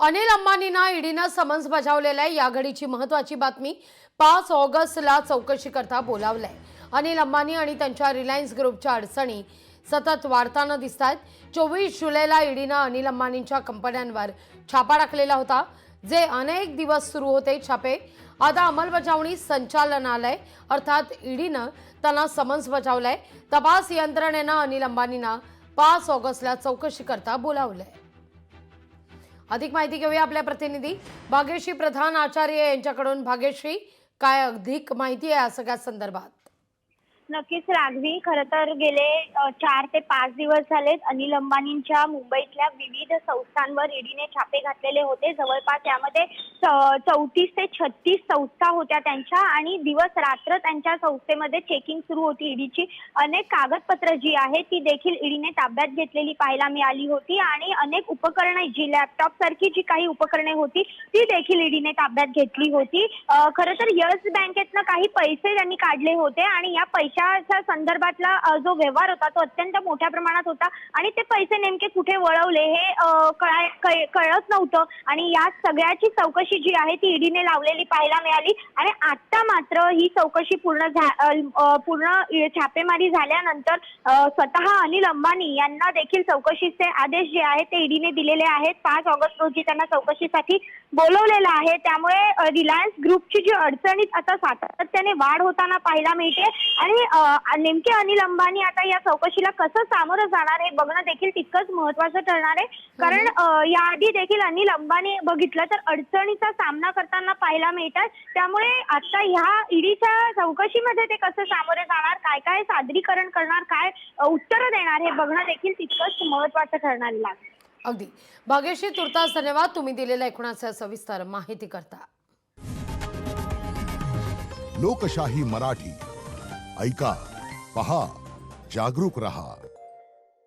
अनिल अंबानींना ईडीनं समन्स बजावलेल्या या घडीची महत्त्वाची बातमी 5 ऑगस्टला चौकशी करता बोलावलंय। अनिल अंबानी आणि त्यांच्या रिलायन्स ग्रुपच्या अडचणी सतत वाढताना दिसतात। 24 जुलैला ईडीनं अनिल अंबानींच्या कंपन्यांवर छापा टाकलेला होता, जे अनेक दिवस सुरू होते छापे। आता अंमलबजावणी संचालनालय अर्थात ईडीनं त्यांना समन्स बजावलंय। तपास यंत्रणेनं अनिल अंबानींना 5 ऑगस्टला चौकशी करता बोलावलंय। अधिक माहिती घेऊया आपल्या प्रतिनिधी भाग्यश्री प्रधान आचार्य यांच्याकडून। भाग्यश्री, काय अधिक माहिती आहे या सगळ्या संदर्भात? नक्कीच राघवी, खरं तर गेले 4 ते 5 दिवस झालेत अनिल अंबानींच्या मुंबईतल्या विविध संस्थांवर ईडीने छापे घातलेले होते। जवळपास यामध्ये 34 ते 36 संस्था होत्या त्यांच्या, आणि दिवस रात्र त्यांच्या संस्थेमध्ये चेकिंग सुरू होती ईडीची। अनेक कागदपत्र जी आहेत ती देखील ईडीने ताब्यात घेतलेली पाहायला मिळाली होती, आणि अनेक उपकरणे जी लॅपटॉप सारखी जी काही उपकरणे होती ती देखील ईडीने ताब्यात घेतली होती। खरं तर येस बँकेतनं काही पैसे त्यांनी काढले होते, आणि या पैशाच्या संदर्भातला जो व्यवहार होता तो अत्यंत मोठ्या प्रमाणात होता, आणि ते पैसे नेमके कुठे वळवले हे कळत नव्हतं। आणि या सगळ्याची चौकशी जी आहे ती ईडीने लावलेली पाहायला मिळाली। आणि आता मात्र ही चौकशी पूर्ण छापेमारी झाल्यानंतर स्वतः अनिल अंबानी यांना देखील चौकशीचे आदेश जे आहेत ते ईडीने दिलेले आहेत। 5 ऑगस्ट रोजी त्यांना चौकशीसाठी बोलवलेलं आहे। त्यामुळे रिलायन्स ग्रुपची जी अडचणीत आता सातत्याने वाढ होताना पाहायला मिळते, आणि नेमके अनिल अंबानी आता या चौकशीला कसं सामोरं जाणार हे बघणं देखील तितकंच महत्त्वाचं ठरणार आहे। कारण याआधी देखील अनिल अंबानी बघितलं तर अडचणीचा सामना करताना पाहायला मिळतात। त्यामुळे आता ह्या ईडीच्या चौकशीमध्ये ते कसं सामोरे जाणार, काय काय सादरीकरण करणार, काय उत्तरं देणार हे बघणं देखील तितकंच महत्त्वाचं ठरणार आहे। अगदी भाग्यश्री, तुर्तास धन्यवाद तुम्ही दिलेल्या एकूणाच्या सविस्तर माहिती करता। लोकशाही मराठी ऐका, पहा, जागरूक रहा।